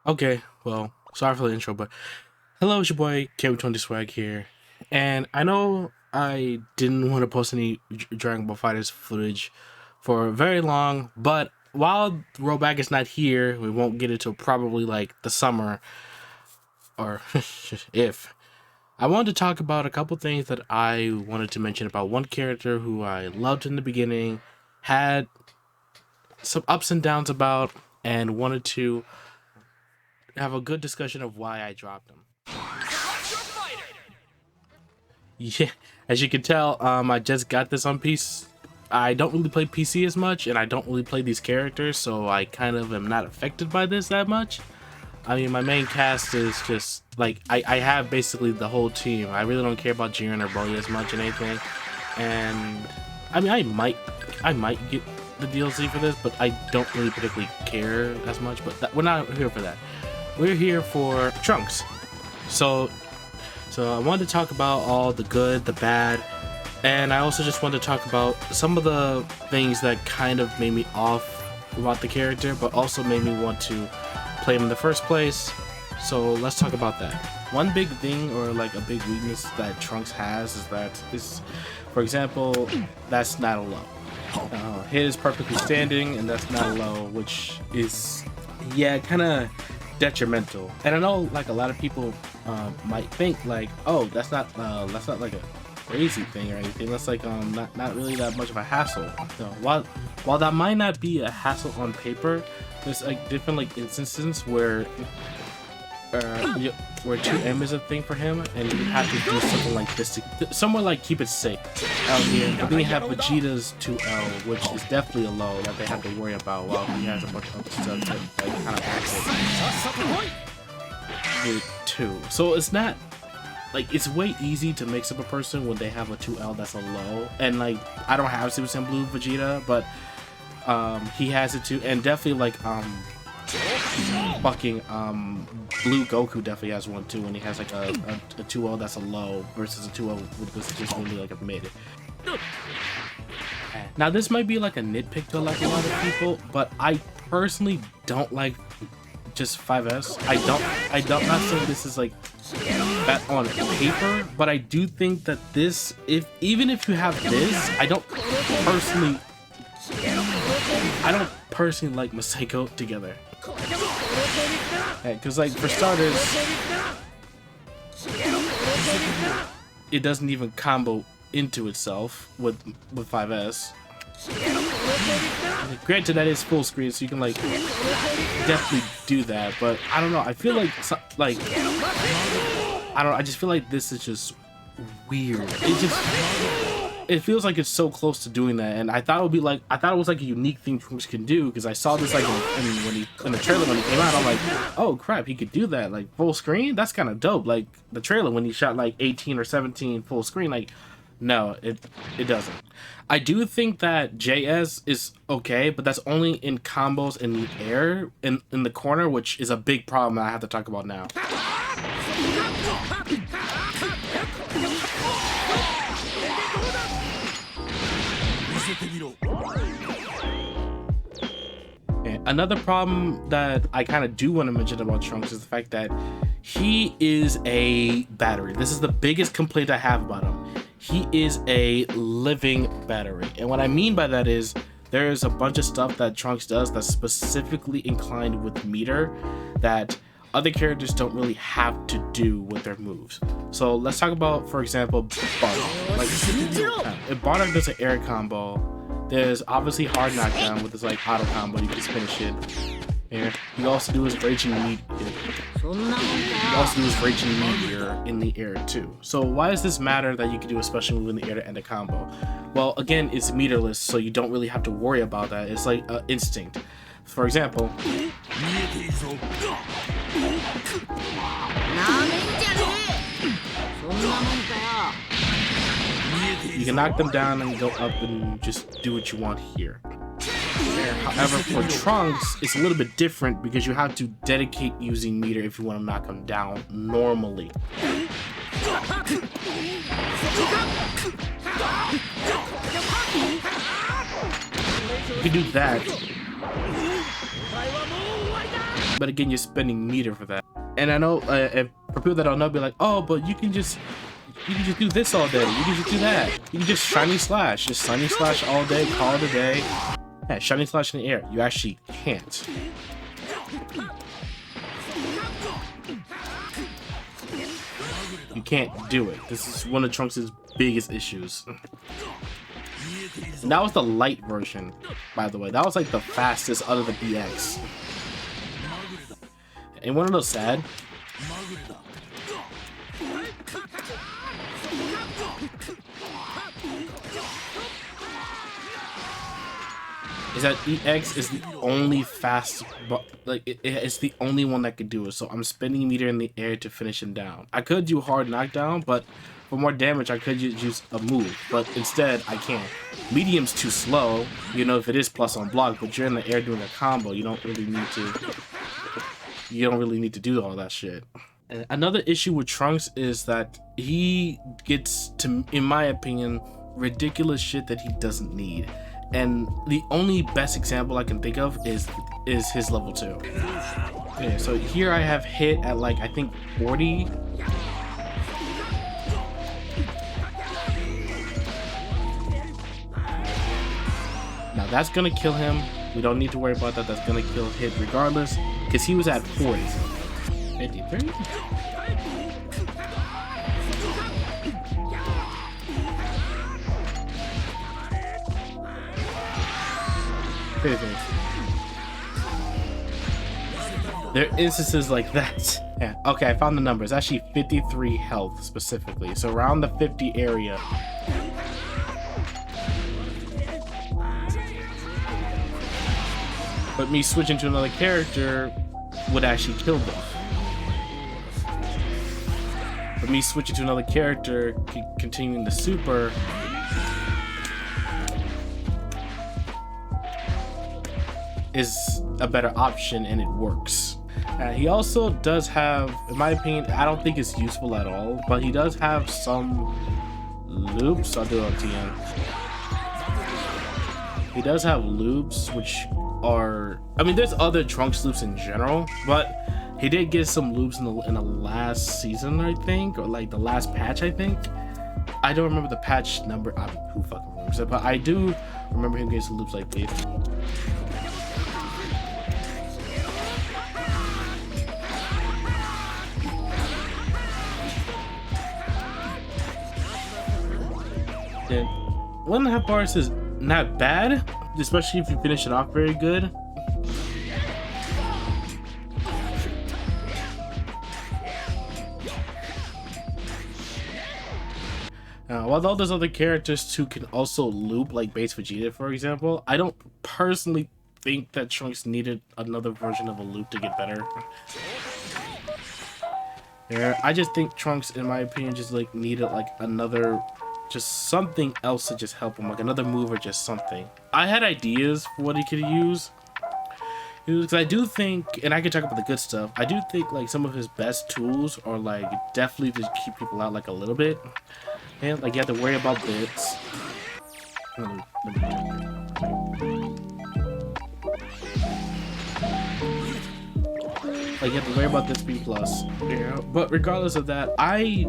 Okay, well, sorry for the intro, but hello, it's your boy K20 Swag here, and I know I didn't want to post any Dragon Ball Fighters footage for very long, but while Rollback is not here, we won't get it till probably like the summer, or if. I wanted to talk about a couple things that I wanted to mention about one character who I loved in the beginning, had some ups and downs about, and wanted to have a good discussion of why I dropped him. Yeah, as you can tell, I just got this on PC. I don't really play PC as much, and I don't really play these characters, so I kind of am not affected by this that much. I mean, my main cast is just like I have basically the whole team. I really don't care about Jiren or Bully as much and anything. And I mean, I might get the DLC for this, but I don't really particularly care as much. But we're not here for that. We're here for Trunks. So I wanted to talk about all the good, the bad, and I also just wanted to talk about some of the things that kind of made me off about the character, but also made me want to play him in the first place. So let's talk about that. One big thing, or like a big weakness that Trunks has, is for example, that's not a low. Hit is perfectly standing, and that's not a low, which is, yeah, kind of detrimental. And I know like a lot of people might think like, oh, that's not like a crazy thing or anything. That's like not really that much of a hassle. So while that might not be a hassle on paper, there's like different like instances where 2M is a thing for him, and you have to do something like this to somewhere like keep it safe out here. But then you have Vegeta's 2L, which is definitely a low that they have to worry about while he has a bunch of other stuff that like kind of activate too. So it's not like, it's way easy to mix up a person when they have a 2L that's a low, and like I don't have Super Saiyan Blue Vegeta, but he has it too, and definitely like fucking Blue Goku definitely has one too, and he has like a 2L that's a low versus a 2L with just only like a mid. Now this might be like a nitpick to like a lot of people, but I personally don't like just 5S. I don't not saying this is like that on paper, but I do think that this, even if you have this, I don't personally like Masaiko together. Because like for starters, it doesn't even combo into itself with 5S. Granted, that is full screen, so you can like definitely do that, but I don't know. I feel like I just feel like this is just weird. It feels like it's so close to doing that, and I thought it was like a unique thing Trunks can do, because I saw this like in the trailer when he came out. I'm like, oh crap, he could do that like full screen. That's kind of dope. Like the trailer when he shot like 18 or 17 full screen, like. No, it doesn't. I do think that JS is okay, but that's only in combos in the air, in the corner, which is a big problem that I have to talk about now. And another problem that I kind of do want to mention about Trunks is the fact that he is a battery. This is the biggest complaint I have about him. He is a living battery. And what I mean by that is there's a bunch of stuff that Trunks does that's specifically inclined with meter that other characters don't really have to do with their moves. So let's talk about, for example, Bardock. Like, if Bardock does an air combo, there's obviously hard knockdown with his like auto combo, you can finish it. And you also do his raging meteor. In the air too. So why does this matter that you can do a special move in the air to end a combo? Well, again, it's meterless, so you don't really have to worry about that. It's like instinct. For example, you can knock them down and go up and just do what you want here. However, for Trunks, it's a little bit different because you have to dedicate using meter if you want to knock him down normally. You can do that, but again, you're spending meter for that. And I know if, for people that don't know, be like, oh, but you can just do this all day. You can just do that. You can just shiny slash, all day, call it a day. Yeah, shiny slash in the air. You actually can't. You can't do it. This is one of Trunks' biggest issues. And that was the light version, by the way. That was like the fastest out of the BX. And one of those sad. Is that EX is the only fast, but like it's the only one that could do it. So I'm spending meter in the air to finish him down. I could do hard knockdown, but for more damage I could use a move, but instead I can't. Medium's too slow, you know, if it is plus on block, but you're in the air doing a combo. You don't really need to do all that shit. And another issue with Trunks is that he gets to, in my opinion, ridiculous shit that he doesn't need. And the only best example I can think of is his level 2. Okay, so here I have hit at like, I think 40. Now that's gonna kill him. We don't need to worry about that. That's gonna kill hit regardless, because he was at 40. 53? There are instances like that. Yeah, okay, I found the number. It's actually 53 health specifically. So around the 50 area. But me switching to another character would actually kill them. But me switching to another character, continuing the super, is a better option, and it works. He also does have, in my opinion, I don't think it's useful at all, but he does have some loops. I'll do it on TN. He does have loops, which are, I mean, there's other Trunks loops in general, but he did get some loops in the last season, I think, or like the last patch, I think. I don't remember the patch number. Who fucking remembers it? But I do remember him getting some loops like this. And 1.5 bars is not bad, especially if you finish it off very good. While all those other characters too can also loop, like Base Vegeta, for example, I don't personally think that Trunks needed another version of a loop to get better. Yeah, I just think Trunks, in my opinion, just like needed like another, just something else to just help him, like another move or just something. I had ideas for what he could use, because I do think, and I can talk about the good stuff, I do think like some of his best tools are like definitely to keep people out like a little bit. And like you have to worry about bits. Like you have to worry about this B+. Yeah. But regardless of that, I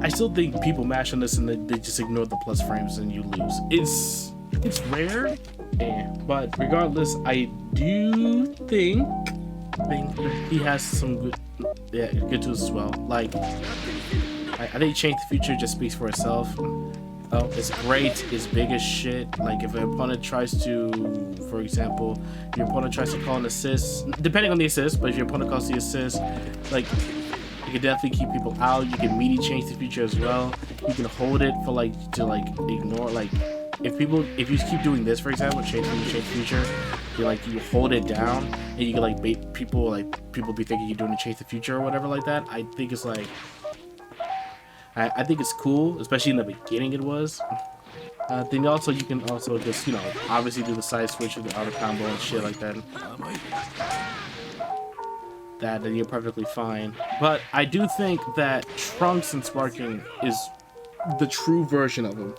still think people mash on this and they just ignore the plus frames and you lose. It's rare, yeah. But regardless, I do think he has some good tools as well. Like I think Change the Future just speaks for itself. Oh, it's great, it's big as shit. Like if an opponent tries to, for example, if your opponent tries to call an assist, depending on the assist, but if your opponent calls the assist, like you can definitely keep people out. You can meaty Change the Future as well. You can hold it for like to like ignore, like if you keep doing this, for example, change the future, you hold it down and you can like bait people, like people be thinking you're doing a Change the Future or whatever like that. I think it's like, I think it's cool, especially in the beginning it was. Then also you can also just, you know, obviously do the side switch with the auto combo and shit like that. Then you're perfectly fine. But I do think that Trunks and Sparking is the true version of him.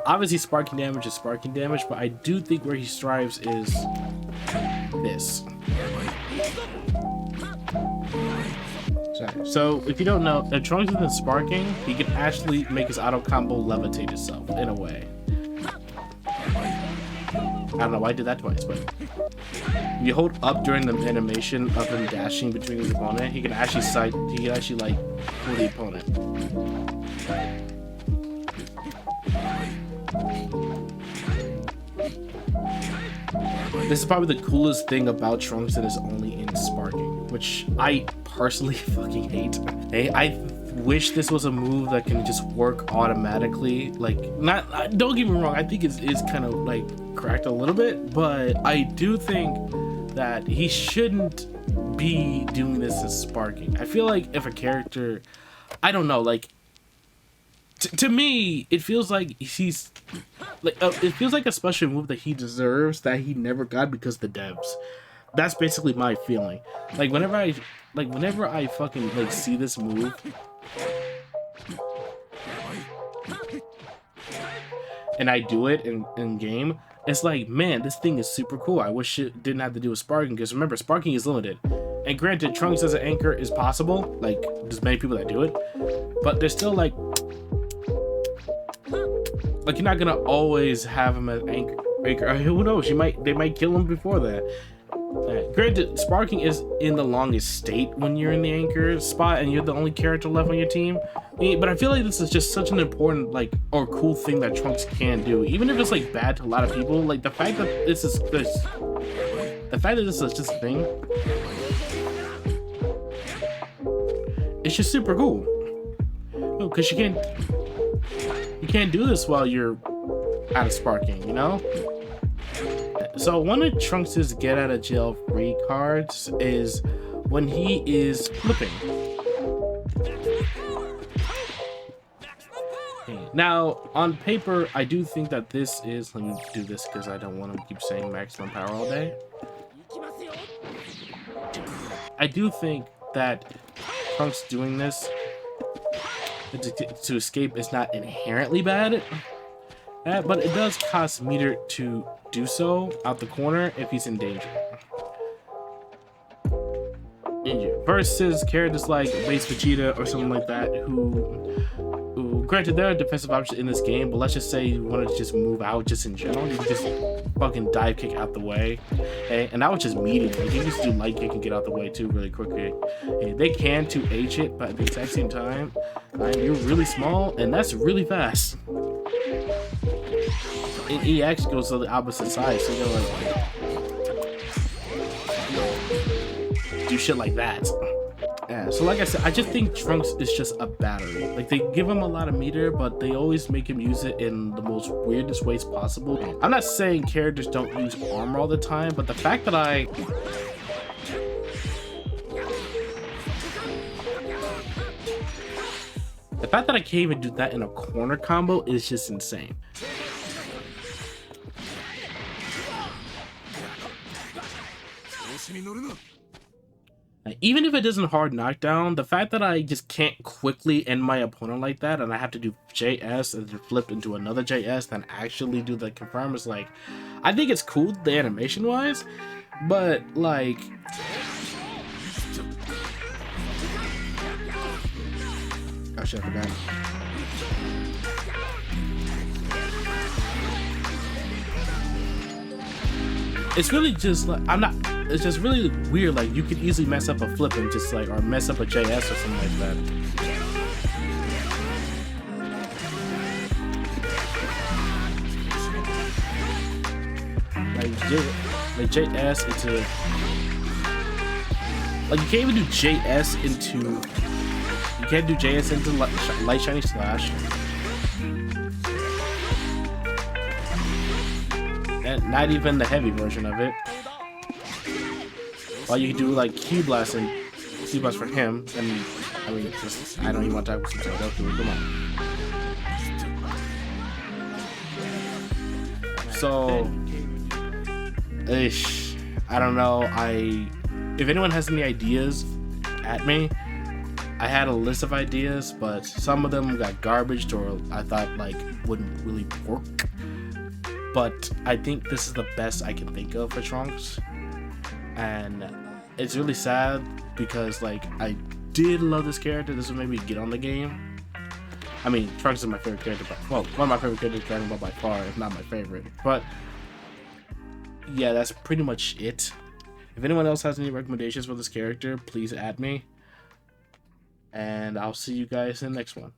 Obviously sparking damage is sparking damage, but I do think where he strives is this. Okay, so if you don't know, if Trunks isn't sparking, he can actually make his auto combo levitate itself in a way. I don't know why I did that twice, but if you hold up during the animation of him dashing between his opponent, he can actually like pull the opponent. This is probably the coolest thing about Trunks that is only in sparking, which I personally fucking hate. Hey, I wish this was a move that can just work automatically. Like, don't get me wrong, I think it's kind of like cracked a little bit, but I do think that he shouldn't be doing this as sparking. I feel like if a character, I don't know, like to me, it feels like he's like it feels like a special move that he deserves that he never got because the devs. That's basically my feeling. Like whenever I fucking like see this move, and I do it in game, it's like, man, this thing is super cool. I wish it didn't have to do with sparking, because remember, sparking is limited. And granted, Trunks as an anchor is possible. Like, there's many people that do it, but there's still like you're not gonna always have him as anchor. Who knows? They might kill him before that. Granted, sparking is in the longest state when you're in the anchor spot and you're the only character left on your team. But I feel like this is just such an important or cool thing that Trunks can do, even if it's like bad to a lot of people. Like the fact that this is just a thing, it's just super cool. Because you can't do this while you're out of sparking, you know? So one of Trunks' get out of jail free cards is when he is flipping. Okay. Now, on paper, I do think that this is, let me do this because I don't want to keep saying maximum power all day. I do think that Trunks doing this to escape is not inherently bad, but it does cost meter to do so out the corner if he's in danger. Versus characters like Base Vegeta or something like that, who granted there are defensive options in this game, but let's just say you want to just move out just in general, you can just fucking dive kick out the way. Okay? And that was just medium. Like, you can just do light kick and get out the way too really quickly. Okay? They can 2H it, but at the exact same time, you're really small and that's really fast. And EX goes to the opposite side, so you're like do shit like that. Yeah, so like I said, I just think Trunks is just a battery. Like, they give him a lot of meter, but they always make him use it in the most weirdest ways possible. I'm not saying characters don't use armor all the time, but the fact that I can't even do that in a corner combo is just insane. Even if it doesn't hard knockdown, the fact that I just can't quickly end my opponent like that and I have to do JS and then flip into another JS then actually do the confirm is like, I think it's cool the animation wise, but like oh shit, I forgot. It's really just like, it's just really weird. Like, you could easily mess up a flip and just like, or mess up a JS or something like that. Like JS into, like, you can't even do JS into, you can't do JS into light shiny slash. And not even the heavy version of it. While you can do like Q blast and C blast for him, and I mean, just, I don't even want to talk about something else. Come on. So, I don't know. If anyone has any ideas, at me. I had a list of ideas, but some of them got garbaged or I thought like wouldn't really work. But I think this is the best I can think of for Trunks, and it's really sad because like did love this character, this would maybe get on the game. I mean, Trunks is my favorite character, but, well, one of my favorite characters, Dragon Ball by far, if not my favorite. But yeah, that's pretty much it. If anyone else has any recommendations for this character, please add me. And I'll see you guys in the next one.